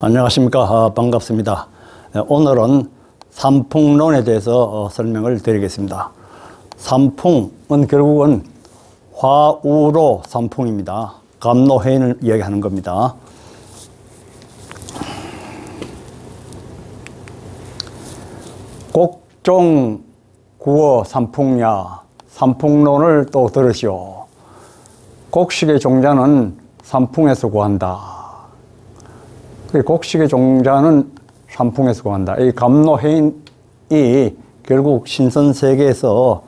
안녕하십니까. 반갑습니다. 오늘은 삼풍론에 대해서 설명을 드리겠습니다. 삼풍은 결국은 화우로 삼풍입니다. 감로해인을 이야기하는 겁니다. 곡종 구어 삼풍야, 삼풍론을 또 들으시오. 곡식의 종자는 삼풍에서 구한다. 곡식의 종자는 삼풍에서 구한다. 이 감로해인이 결국 신선세계에서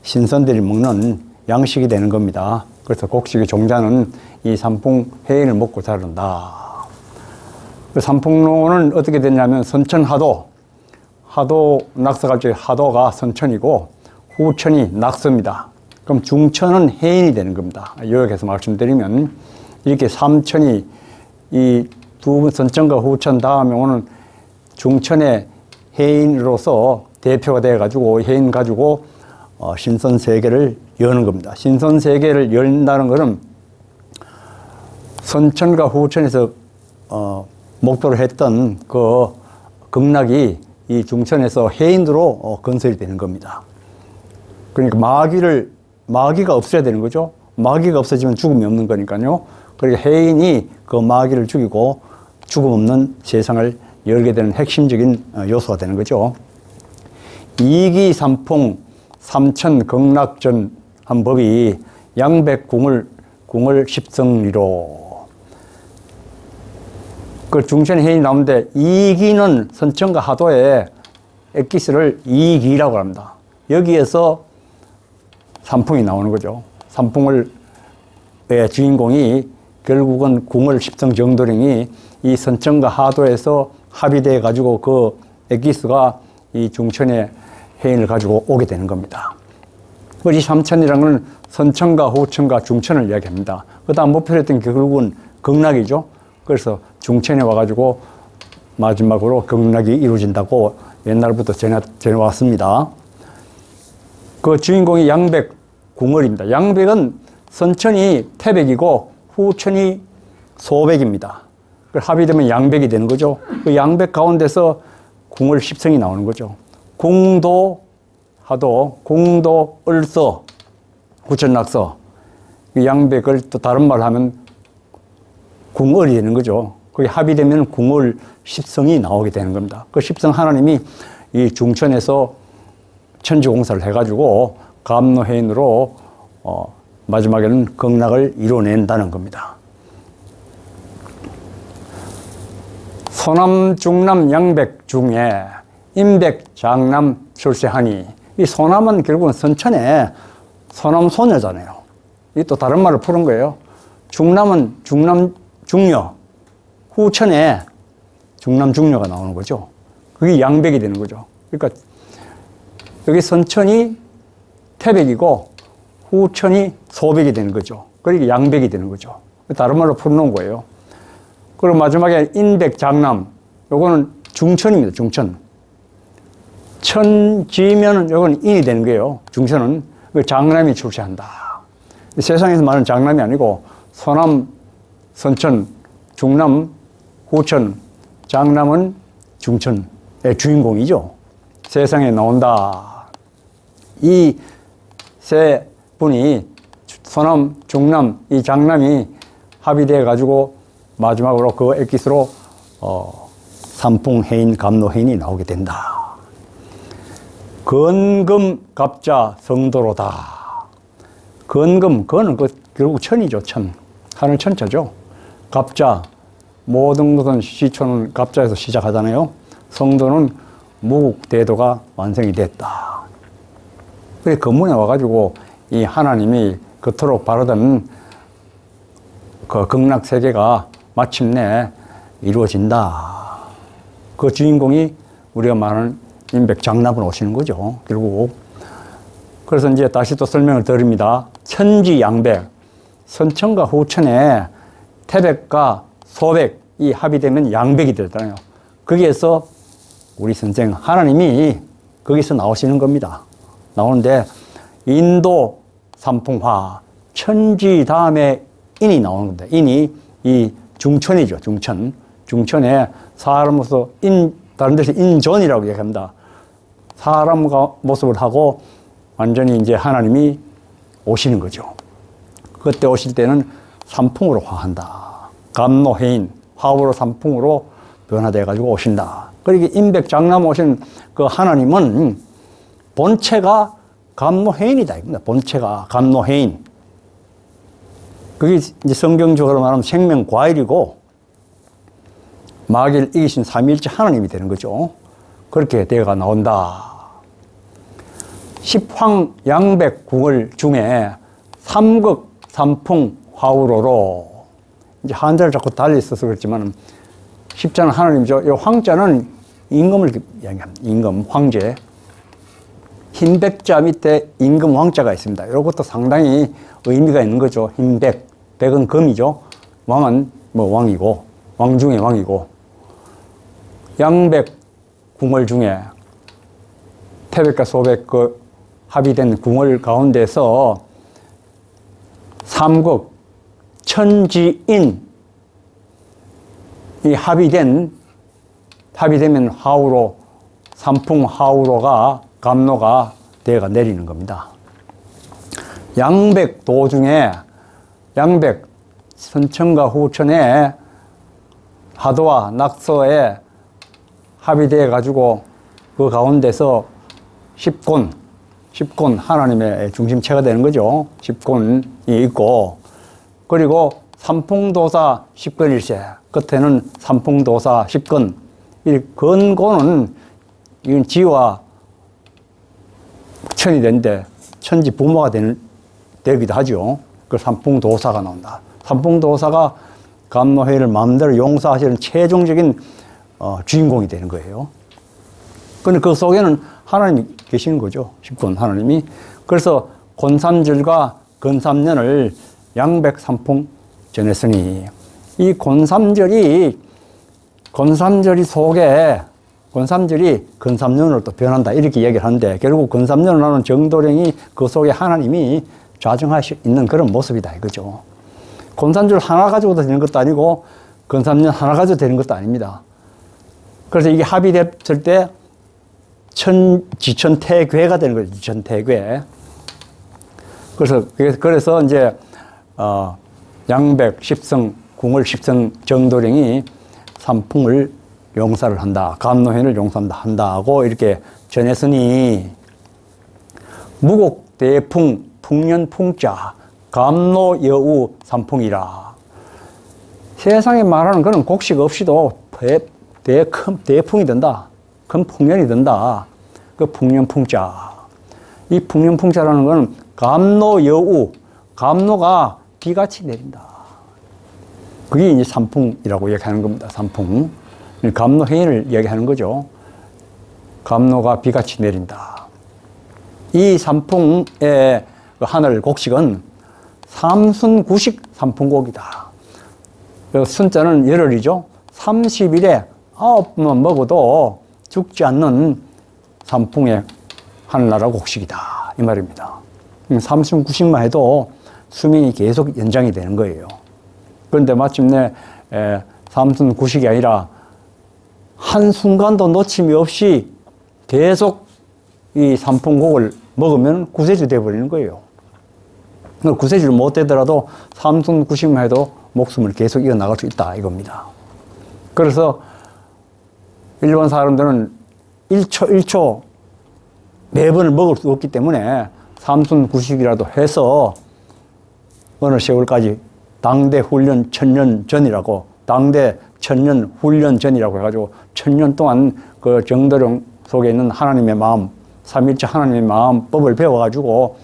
신선들이 먹는 양식이 되는 겁니다. 그래서 곡식의 종자는 이 삼풍해인을 먹고 자란다. 그 삼풍론은 어떻게 됐냐면 선천하도, 하도 낙서가 중에 하도가 선천이고 후천이 낙서입니다. 그럼 중천은 해인이 되는 겁니다. 요약해서 말씀드리면 이렇게 삼천이 이 두 선천과 후천 다음에 오는 중천의 해인으로서 대표가 되어가지고 해인 가지고 신선세계를 여는 겁니다. 신선세계를 열다는 것은 선천과 후천에서 목표를 했던 그 극락이 이 중천에서 해인으로 건설이 되는 겁니다. 그러니까 마귀가 없어야 되는 거죠. 마귀가 없어지면 죽음이 없는 거니까요. 그러니까 해인이 그 마귀를 죽이고 죽음 없는 세상을 열게 되는 핵심적인 요소가 되는 거죠. 이기삼풍 삼천 극락전 한 법이 양백궁을 십성리로. 그 중천 해인이 나오는데 이기는 선천과 하도의 엑기스를 이기라고 합니다. 여기에서 삼풍이 나오는 거죠. 삼풍의 주인공이 결국은 궁을 십성 정도령이 이 선천과 하도에서 합의돼 가지고 그 엑기스가 이 중천의 해인을 가지고 오게 되는 겁니다. 이 삼천이라는 건 선천과 후천과 중천을 이야기합니다. 그 다음 목표로 했던 게 결국은 극락이죠. 그래서 중천에 와가지고 마지막으로 극락이 이루어진다고 옛날부터 전해왔습니다. 그 주인공이 양백궁을입니다. 양백은 선천이 태백이고 후천이 소백입니다. 합의되면 양백이 되는 거죠. 그 양백 가운데서 궁을 십성이 나오는 거죠. 궁도 하도, 궁도 을서, 후천낙서. 양백을 또 다른 말로 하면 궁을이 되는 거죠. 그게 합의되면 궁을 십성이 나오게 되는 겁니다. 그 십성 하나님이 이 중천에서 천지공사를 해가지고 감로해인으로 마지막에는 극락을 이뤄낸다는 겁니다. 소남, 중남, 양백 중에 임백, 장남 출세하니. 이 소남은 결국은 선천에 소남 소녀잖아요. 이 또 다른 말을 푸는 거예요. 중남은 중남 중녀, 후천에 중남 중녀가 나오는 거죠. 그게 양백이 되는 거죠. 그러니까 여기 선천이 태백이고 후천이 소백이 되는 거죠. 그러니까 양백이 되는 거죠. 다른 말로 풀어놓은 거예요. 그리고 마지막에 인백, 장남. 요거는 중천입니다. 중천. 천지면은 요건 인이 되는 거예요. 중천은. 장남이 출세한다. 세상에서 말하는 장남이 아니고 소남, 선천, 중남, 후천, 장남은 중천의 주인공이죠. 세상에 나온다. 이 세 분이 소남, 중남, 이 장남이 합의되어 가지고 마지막으로 그 엑기스로 삼풍해인, 감로해인이 나오게 된다. 건금, 갑자, 성도로다. 건금, 그거는 결국 천이죠. 천. 하늘 천자죠. 갑자, 모든 것은 시초는 갑자에서 시작하잖아요. 성도는 무국대도가 완성이 됐다. 그래 건문에 와가지고 이 하나님이 그토록 바라던 그 극락세계가 마침내 이루어진다. 그 주인공이 우리가 말하는 임백장납으로 오시는 거죠. 결국. 그래서 이제 다시 또 설명을 드립니다. 천지양백, 선천과 후천에 태백과 소백이 합의되면 양백이 되잖아요. 거기에서 우리 선생 하나님이 거기서 나오시는 겁니다. 나오는데 인도 삼풍화, 천지 다음에 인이 나오는 겁니다. 인이 이 중천이죠. 중천에 사람으로서 다른 데서 인존이라고 얘기합니다. 사람 모습을 하고 완전히 이제 하나님이 오시는 거죠. 그때 오실 때는 삼풍으로 화한다. 감노해인, 화우로 삼풍으로 변화돼 가지고 오신다. 그러니까 임백장남 오신 그 하나님은 본체가 감노해인이다. 본체가 감노해인. 그게 이제 성경적으로 말하면 생명과일이고 마귀를 이기신 삼위일체 하나님이 되는 거죠. 그렇게 되어가 나온다. 십황양백궁을 중에 삼극 삼풍 화우로로 이제 한자를 자꾸 달리 써서 그렇지만 십자는 하나님이죠. 이 황자는 임금을 이야기합니다. 임금, 황제. 흰백자 밑에 임금 왕자가 있습니다. 이것도 상당히 의미가 있는 거죠. 흰백, 백은 금이죠. 왕은 뭐 왕이고, 왕 중에 왕이고. 양백 궁궐 중에 태백과 소백 그 합의된 궁궐 가운데서 삼극, 천지인 이 합의되면 하우로, 삼풍 하우로가 감로가 대가 내리는 겁니다. 양백도 중에 양백 선천과 후천에 하도와 낙서에 합의되어 가지고 그 가운데서 십곤 하나님의 중심체가 되는 거죠. 십곤이 있고 그리고 삼풍도사 십근일세 끝에는 삼풍도사 십근 이 근고는 이건 지와 천이 되는데 천지 부모가 되기도 하죠. 그 삼풍도사가 나온다. 삼풍도사가 감노회를 마음대로 용서하시는 최종적인 주인공이 되는 거예요. 근데 그 속에는 하나님이 계시는 거죠. 십권 하나님이. 그래서 곤삼절과 근삼년을 양백삼풍 전했으니 이 곤삼절이 속에 곤삼절이 근삼년으로 또 변한다 이렇게 얘기를 하는데 결국 근삼년을 하는 정도령이 그 속에 하나님이 좌정하시 있는 그런 모습이다 이거죠. 곤삼절 하나 가지고도 되는 것도 아니고 근삼년 하나 가지고 되는 것도 아닙니다. 그래서 이게 합의됐을 때 지천태괴가 되는 거죠. 지천태괴. 그래서 이제 양백 십성 궁을 십성 정도령이 삼풍을 용사를 한다. 감노회를 용서한다 하고 이렇게 전했으니 무곡대풍 풍년풍자 감노여우 삼풍이라. 세상에 말하는 그런 곡식 없이도 대풍이 된다. 큰 풍년이 된다. 그 풍년풍자. 이 풍년풍자라는 건 감노여우. 감노가 비같이 내린다. 그게 이제 삼풍이라고 얘기하는 겁니다. 삼풍. 감노해인을 얘기하는 거죠. 감노가 비같이 내린다. 이 삼풍의 하늘 곡식은 삼순구식 삼풍곡이다. 순자는 열흘이죠. 30일에 9번만 먹어도 죽지 않는 삼풍의 하늘나라 곡식이다. 이 말입니다. 삼순구식만 해도 수명이 계속 연장이 되는 거예요. 그런데 마침내 삼순구식이 아니라 한순간도 놓침이 없이 계속 이 삼풍곡을 먹으면 구세주 되어버리는 거예요. 구세주를 못 되더라도 삼순구식만 해도 목숨을 계속 이어나갈 수 있다 이겁니다. 그래서 일반 사람들은 1초 매번을 먹을 수 없기 때문에 삼순구식이라도 해서 어느 세월까지 당대 훈련 천년 전이라고 당대 천년 훈련 전이라고 해가지고 천년 동안 그 정도령 속에 있는 하나님의 마음, 삼일체 하나님의 마음 법을 배워가지고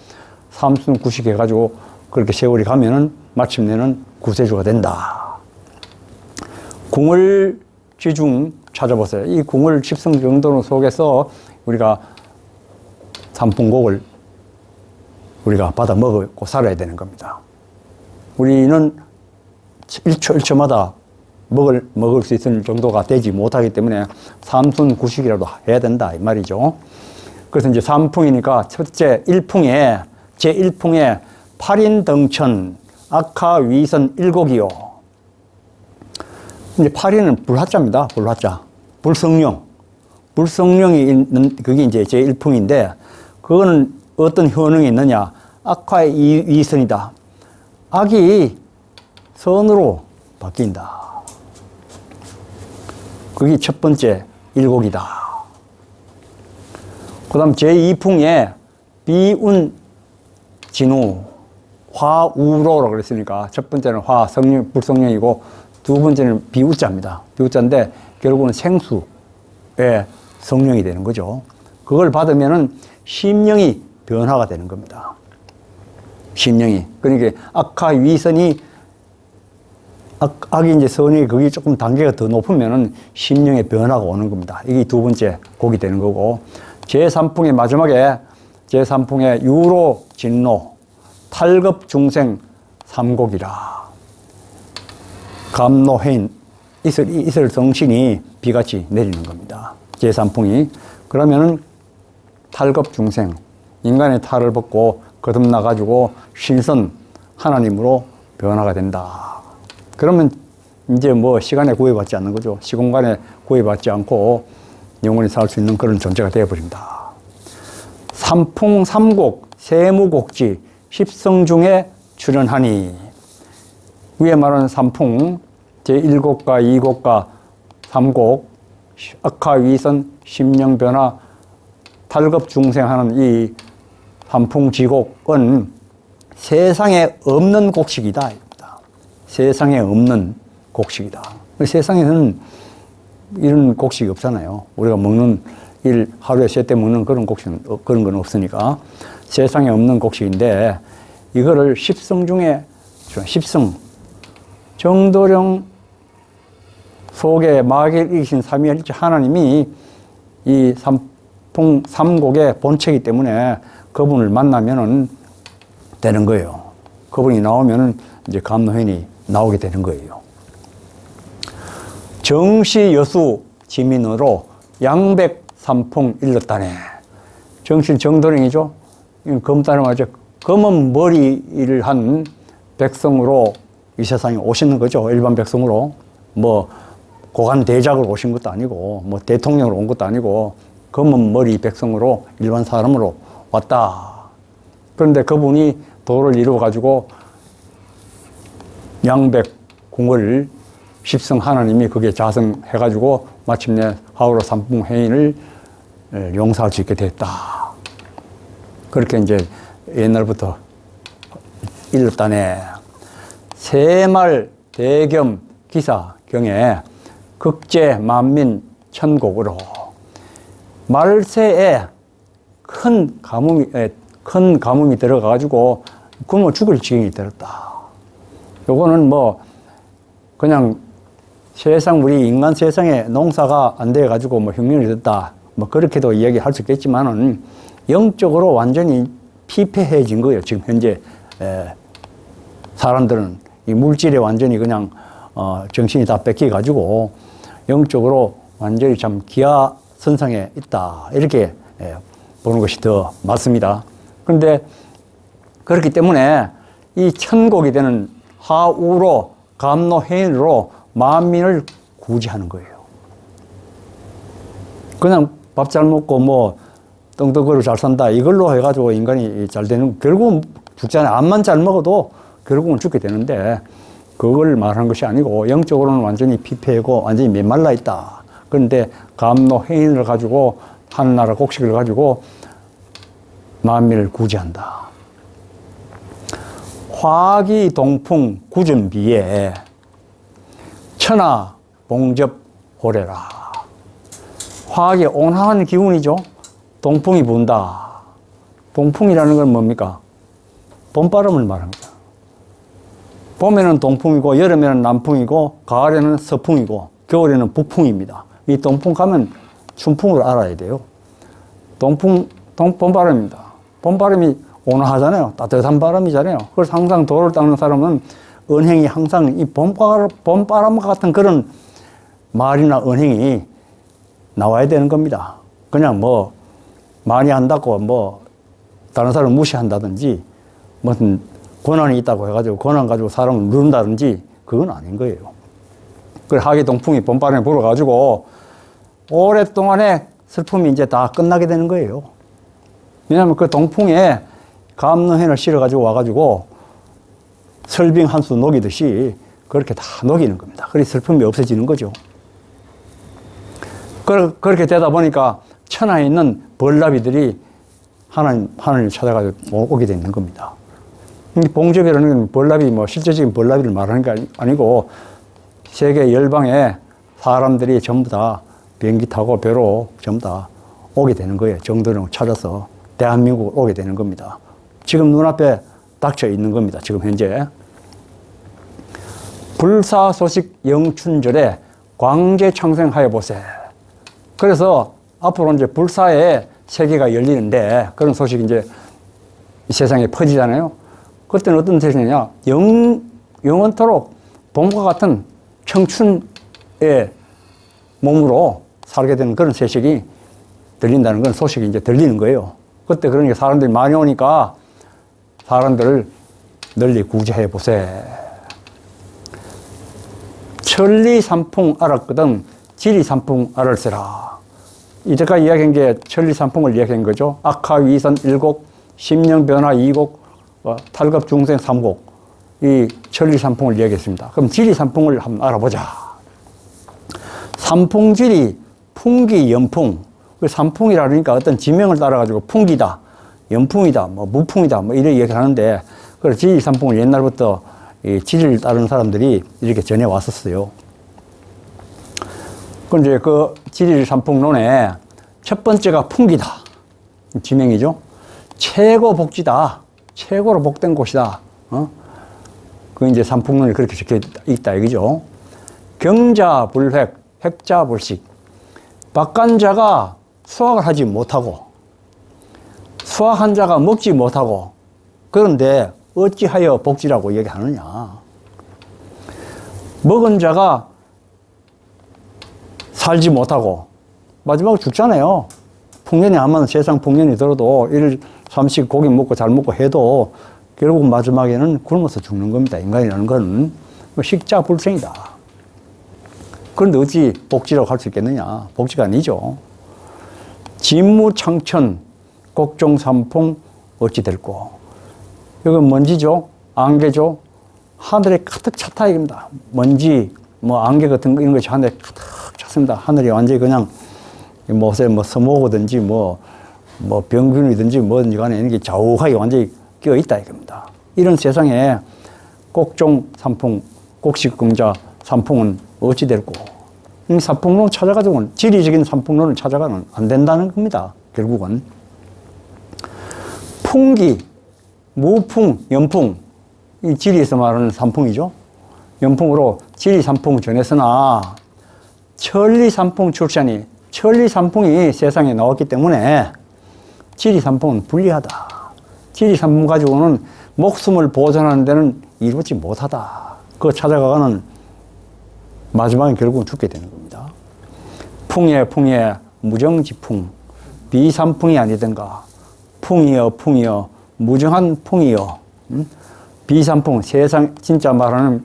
삼순구식 해가지고 그렇게 세월이 가면은 마침내는 구세주가 된다. 궁을 지중 찾아보세요. 이 궁을 십성 정도로 속에서 우리가 삼풍곡을 우리가 받아 먹고 살아야 되는 겁니다. 우리는 1초마다 먹을 수 있을 정도가 되지 못하기 때문에 삼순구식이라도 해야 된다 이 말이죠. 그래서 이제 삼풍이니까 첫째 제1풍에 8인등천 악하위선 일곡이요. 이제 파리는 불화자입니다. 불화자. 불성령. 불성령이 있는, 그게 이제 제1풍인데, 그거는 어떤 효능이 있느냐. 악화의 위선이다. 악이 선으로 바뀐다. 그게 첫 번째 일곡이다. 그 다음 제2풍에 비운 진우, 화우로라고 그랬으니까 첫 번째는 화, 성령, 불성령이고 두 번째는 비우자입니다. 비우자인데 결국은 생수의 성령이 되는 거죠. 그걸 받으면은 심령이 변화가 되는 겁니다. 심령이. 그러니까 악화 위선이 악이 이제 선이 그게 조금 단계가 더 높으면은 심령의 변화가 오는 겁니다. 이게 두 번째 곡이 되는 거고, 제3풍의 마지막에 제3풍의 유로 진노 탈급 중생 3곡이라. 감노해인 이슬 성신이 비같이 내리는 겁니다. 제3풍이. 그러면은 탈급 중생, 인간의 탈을 벗고 거듭나가지고 신선 하나님으로 변화가 된다. 그러면 이제 뭐 시간에 구애받지 않는 거죠. 시공간에 구애받지 않고 영원히 살 수 있는 그런 존재가 되어버린다. 삼풍 삼곡 세무곡지 십성 중에 출연하니. 위에 말하는 삼풍 제1곡과 2곡과 3곡 악화 위선 심령변화 탈급 중생하는 이 삼풍지곡은 세상에 없는 곡식이다. 세상에 없는 곡식이다. 세상에는 이런 곡식이 없잖아요. 우리가 먹는 하루에 셋 먹는 그런 그런 건 없으니까 세상에 없는 곡식인데, 이거를 십성 중에 십성 정도령 속에 마귀를 이기신 삼위일체 하나님이 이 삼풍 삼곡의 본체이기 때문에 그분을 만나면은 되는 거예요. 그분이 나오면은 이제 감노현이 나오게 되는 거예요. 정시 여수 지민으로 양백 삼풍 일렀다네. 정신 정도령이죠. 검다는 말이죠. 검은 머리를 한 백성으로 이 세상에 오시는 거죠. 일반 백성으로. 뭐 고관 대작으로 오신 것도 아니고 뭐 대통령으로 온 것도 아니고 검은 머리 백성으로 일반 사람으로 왔다. 그런데 그분이 도를 이루어 가지고 양백 궁을 십성 하나님이 그게 자성해 가지고 마침내 하우로 삼풍 해인을 용서할 수 있게 됐다. 그렇게 이제 옛날부터 일렀다네. 새말 대겸 기사경에 극제 만민 천곡으로 말세에 큰 가뭄이 들어가가지고 굶어 죽을 지경이 들었다. 요거는 뭐 그냥 세상 우리 인간 세상에 농사가 안 돼 가지고 뭐 흉년이 됐다. 뭐 그렇게도 이야기할 수 있겠지만은 영적으로 완전히 피폐해진 거예요. 지금 현재 사람들은 이 물질에 완전히 그냥 정신이 다 뺏겨 가지고 영적으로 완전히 참 기하선상에 있다. 이렇게 보는 것이 더 맞습니다. 그런데 그렇기 때문에 이 천곡이 되는 하우로 감노해인으로 만민을 구제하는 거예요. 그냥 밥 잘 먹고 뭐 떵떵거리고 잘 산다 이걸로 해가지고 인간이 잘 되는, 결국은 죽잖아요. 암만 잘 먹어도 결국은 죽게 되는데 그걸 말하는 것이 아니고 영적으로는 완전히 피폐하고 완전히 메말라 있다. 그런데 감노해인을 가지고 하늘나라 곡식을 가지고 만민을 구제한다. 화기 동풍 구전비에 천하 봉접 호래라. 화기 온화한 기운이죠. 동풍이 분다. 동풍이라는 건 뭡니까? 봄바람을 말합니다. 봄에는 동풍이고 여름에는 남풍이고 가을에는 서풍이고 겨울에는 북풍입니다. 이 동풍 가면 춘풍을 알아야 돼요. 봄바람입니다. 봄바람이 온화하잖아요. 따뜻한 바람이잖아요. 그래서 항상 도를 닦는 사람은 언행이 항상 이 봄바람과 같은 그런 말이나 언행이 나와야 되는 겁니다. 그냥 뭐 많이 한다고 뭐 다른 사람을 무시한다든지 무슨 권한이 있다고 해가지고 권한 가지고 사람을 누른다든지 그건 아닌 거예요. 그 하계동풍이 봄바람에 불어가지고 오랫동안의 슬픔이 이제 다 끝나게 되는 거예요. 왜냐하면 그 동풍에 감로현을 실어가지고 와가지고 설빙 한 수 녹이듯이 그렇게 다 녹이는 겁니다. 그래서 슬픔이 없어지는 거죠. 그렇게 되다 보니까 천하에 있는 벌나비들이 하나님을 찾아가지고 오게 되는 겁니다. 봉제비라는 건 벌나비, 실제적인 벌나비를 말하는 게 아니고 세계 열방에 사람들이 전부 다 비행기 타고 배로 전부 다 오게 되는 거예요. 정도령 찾아서 대한민국을 오게 되는 겁니다. 지금 눈앞에 닥쳐 있는 겁니다. 지금 현재. 불사소식 영춘절에 광제창생하여 보세. 그래서 앞으로 이제 불사의 세계가 열리는데 그런 소식이 이제 이 세상에 퍼지잖아요. 그때는 어떤 세상이냐. 영원토록 봄과 같은 청춘의 몸으로 살게 되는 그런 소식이 들린다는 그런 소식이 이제 들리는 거예요. 그때 그러니까 사람들이 많이 오니까 사람들을 널리 구제해 보세. 천리삼풍 알았거든 지리삼풍 알을세라. 이제까지 이야기한 게 천리삼풍을 이야기한 거죠. 악하위선 7곡, 심령변화 2곡, 탈겁중생 3곡. 이 천리삼풍을 이야기했습니다. 그럼 지리삼풍을 한번 알아보자. 삼풍지리, 풍기, 연풍. 삼풍이라 그러니까 어떤 지명을 따라가지고 풍기다, 연풍이다, 무풍이다, 이렇게 얘기를 하는데, 그래서 지리삼풍을 옛날부터 이 지리를 따르는 사람들이 이렇게 전해 왔었어요. 그럼 이제 그 지리삼풍론의 첫 번째가 풍기다. 지명이죠. 최고 복지다. 최고로 복된 곳이다. 그 이제 삼풍론이 그렇게 적혀 있다, 이거죠. 경자불획, 획자불식. 박간자가 수확을 하지 못하고, 수확한 자가 먹지 못하고, 그런데 어찌하여 복지라고 얘기하느냐. 먹은 자가 살지 못하고, 마지막으로 죽잖아요. 풍년이 하면 세상 풍년이 들어도 일 삼식 고기 먹고 잘 먹고 해도 결국 마지막에는 굶어서 죽는 겁니다. 인간이라는 건 식자불생이다. 그런데 어찌 복지라고 할 수 있겠느냐. 복지가 아니죠. 진무창천 곡종삼풍 어찌 될꼬. 이건 먼지죠. 안개죠. 하늘에 가득 찼다 이겁니다. 먼지, 안개 같은 거 이런 것이 하늘에 가득 찼습니다. 하늘이 완전히 그냥 서모고든지 병균이든지 뭐든지 간에 이런 게 자욱하게 완전히 끼어 있다 이겁니다. 이런 세상에 곡종 삼풍, 곡식금자 삼풍은 어찌 될꼬. 이 삼풍론 찾아가지고는 지리적인 삼풍론을 찾아가면 안 된다는 겁니다. 결국은. 풍기, 무풍, 연풍. 이 지리에서 말하는 삼풍이죠. 연풍으로 지리삼풍 전했으나 천리삼풍 출산이 천리삼풍이 세상에 나왔기 때문에 지리삼풍은 불리하다. 지리삼풍 가지고는 목숨을 보존하는 데는 이루지 못하다. 그거 찾아가는 마지막에 결국은 죽게 되는 겁니다. 풍에 무정지풍, 비삼풍이 아니든가. 풍이여 무정한 풍이여. 비삼풍, 세상 진짜 말하는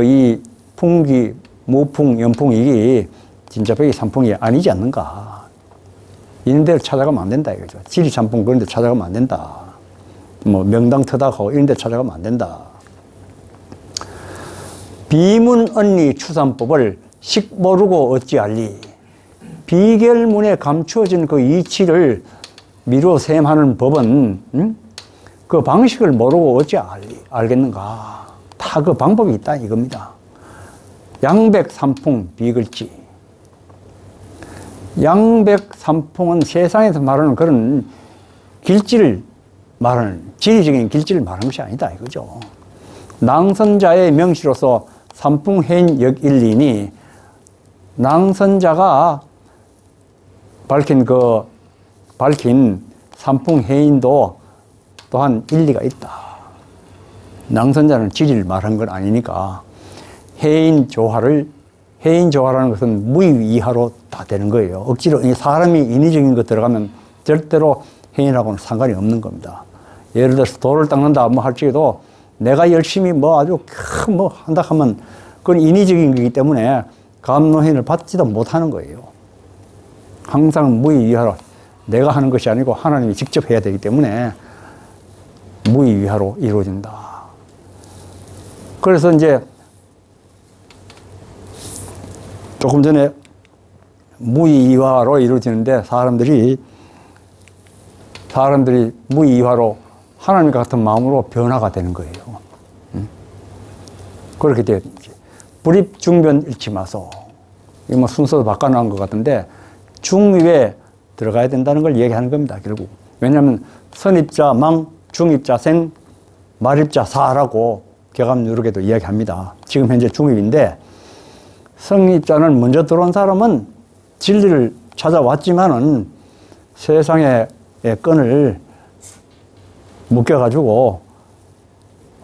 이 풍기, 무풍, 연풍 이게 진짜 벽이 삼풍이 아니지 않는가. 이런 데를 찾아가면 안 된다 이거죠. 지리삼풍 그런 데 찾아가면 안 된다. 명당 터닥하고 이런 데 찾아가면 안 된다. 비문 언니 추산법을 식 모르고 어찌 알리. 비결문에 감추어진 그 이치를 미루어 셈하는 법은 그 방식을 모르고 어찌 알겠는가. 다 그 방법이 있다 이겁니다. 양백삼풍 비글지. 양백삼풍은 세상에서 말하는 그런 길지를 말하는, 지리적인 길지를 말하는 것이 아니다 이거죠. 낭선자의 명시로서 삼풍해인 역일리니 낭선자가 밝힌 삼풍해인도 또한 일리가 있다. 낭선자는 지리를 말한 건 아니니까 해인조화라는 것은 무의이하로 다 되는 거예요. 억지로 사람이 인위적인 거 들어가면 절대로 해인하고는 상관이 없는 겁니다. 예를 들어서 돌을 닦는다 할지라도 내가 열심히 아주 한다 하면 그건 인위적인 거기 때문에 감노인을 받지도 못하는 거예요. 항상 무의위하로 내가 하는 것이 아니고 하나님이 직접 해야 되기 때문에 무의위하로 이루어진다. 그래서 이제 조금 전에 무의위화로 이루어지는데 사람들이 무의위화로 하나님 같은 마음으로 변화가 되는 거예요. 그렇게 돼요. 불입, 중변, 일치마소. 이 뭐 순서도 바꿔놓은 것 같은데 중위에 들어가야 된다는 걸 얘기하는 겁니다. 결국. 왜냐하면 선입자, 망, 중입자, 생, 말입자, 사라고 개감 누르게도 이야기합니다. 지금 현재 중입인데 성입자는 먼저 들어온 사람은 진리를 찾아왔지만은 세상의 끈을 묶여가지고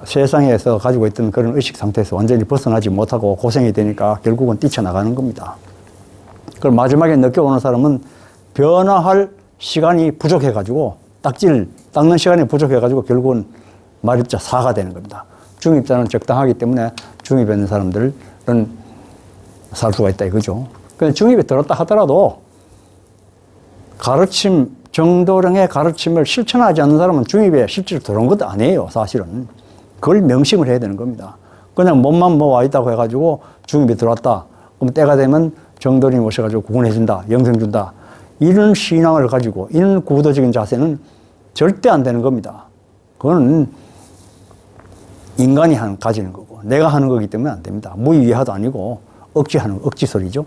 세상에서 가지고 있던 그런 의식 상태에서 완전히 벗어나지 못하고 고생이 되니까 결국은 뛰쳐나가는 겁니다. 그럼 마지막에 늦게 오는 사람은 변화할 시간이 부족해가지고 딱지를 닦는 시간이 부족해가지고 결국은 말입자 4가 되는 겁니다. 중입자는 적당하기 때문에 중입에 있는 사람들은 살 수가 있다 이거죠. 중입에 들었다 하더라도 가르침, 정도령의 가르침을 실천하지 않는 사람은 중입에 실제로 들어온 것도 아니에요, 사실은. 그걸 명심을 해야 되는 겁니다. 그냥 몸만 뭐 와 있다고 해가지고 중입에 들어왔다. 그럼 때가 되면 정도령이 오셔가지고 구원해준다, 영생 준다. 이런 신앙을 가지고 이런 구도적인 자세는 절대 안 되는 겁니다. 그거는 인간이 가지는 거고 내가 하는 거기 때문에 안 됩니다. 무의위하도 아니고 억지하는 억지소리죠.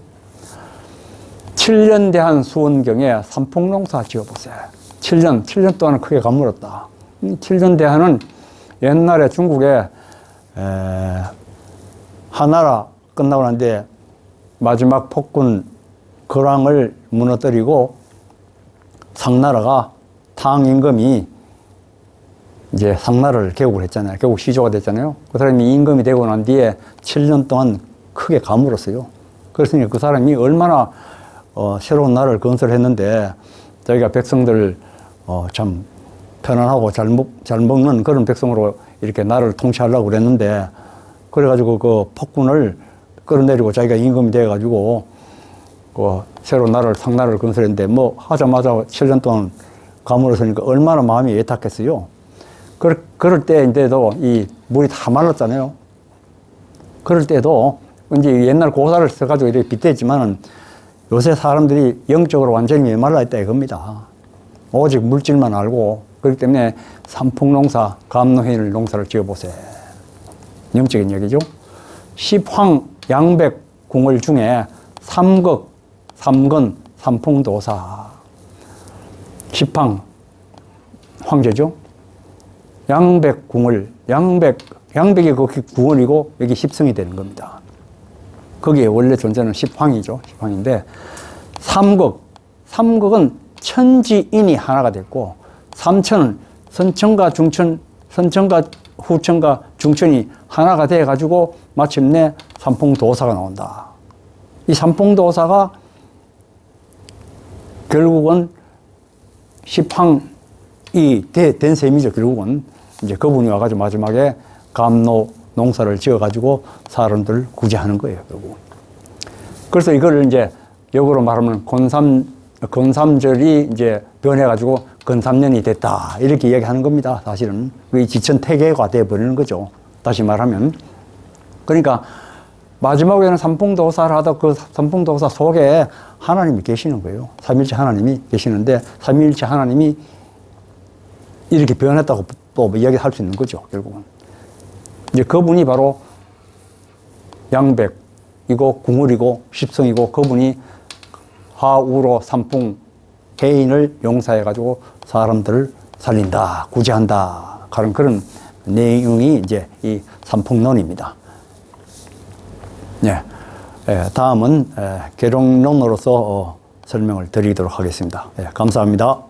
7년 대한 수원경에 삼풍농사 지어보세요. 7년 동안 크게 가물었다. 7년 대한은 옛날에 중국에 하나라 끝나고 난데 마지막 폭군 거랑을 무너뜨리고 상나라가 탕 임금이 이제 상나라를 개국을 했잖아요. 개국 시조가 됐잖아요. 그 사람이 임금이 되고 난 뒤에 7년 동안 크게 가물었어요. 그랬으니 그 사람이 얼마나 새로운 나라를 건설했는데 자기가 백성들 참 편안하고 잘 먹는 그런 백성으로 이렇게 나라를 통치하려고 그랬는데 그래가지고 그 폭군을 끌어내리고 자기가 임금이 돼가지고 그 새로운 나라를 상나라를 건설했는데 뭐 하자마자 7년 동안 가물었으니까 얼마나 마음이 애탁했어요. 그럴 때인데도 이 물이 다 말랐잖아요. 그럴 때도 이제 옛날 고사를 써가지고 이렇게 빗댔지만은 요새 사람들이 영적으로 완전히 메말라 있다 이겁니다. 오직 물질만 알고 그렇기 때문에 삼풍농사, 감노해일 농사를 지어보세요. 영적인 얘기죠. 십황, 양백, 궁을 중에 삼극, 삼건, 삼풍도사. 십황, 황제죠. 양백, 궁을, 양백이 거기 궁을이고 여기 십성이 되는 겁니다. 거기에 원래 존재는 십황이죠. 십황인데 삼극은 천지인이 하나가 됐고 삼천은 선천과 중천, 선천과 후천과 중천이 하나가 돼가지고 마침내 삼풍도사가 나온다. 이 삼풍도사가 결국은 십황이 된 셈이죠. 결국은 이제 그분이 와가지고 마지막에 감노 농사를 지어가지고 사람들을 구제하는 거예요, 결국. 그래서 이거를 이제 역으로 말하면 건삼절이 이제 변해가지고 건삼년이 됐다. 이렇게 이야기하는 겁니다, 사실은. 그게 지천태계가 돼버리는 거죠. 다시 말하면. 그러니까 마지막에는 삼풍도사를 하다 그 삼풍도사 속에 하나님이 계시는 거예요. 삼일체 하나님이 계시는데 삼일체 하나님이 이렇게 변했다고 또 이야기할 수 있는 거죠, 결국은. 이제 그분이 바로 양백이고 궁을이고 십성이고 그분이 하우로 삼풍 개인을 용사해가지고 사람들을 살린다, 구제한다 하는 그런 내용이 이제 이 삼풍론입니다. 네, 다음은 계룡론으로서 설명을 드리도록 하겠습니다. 네, 감사합니다.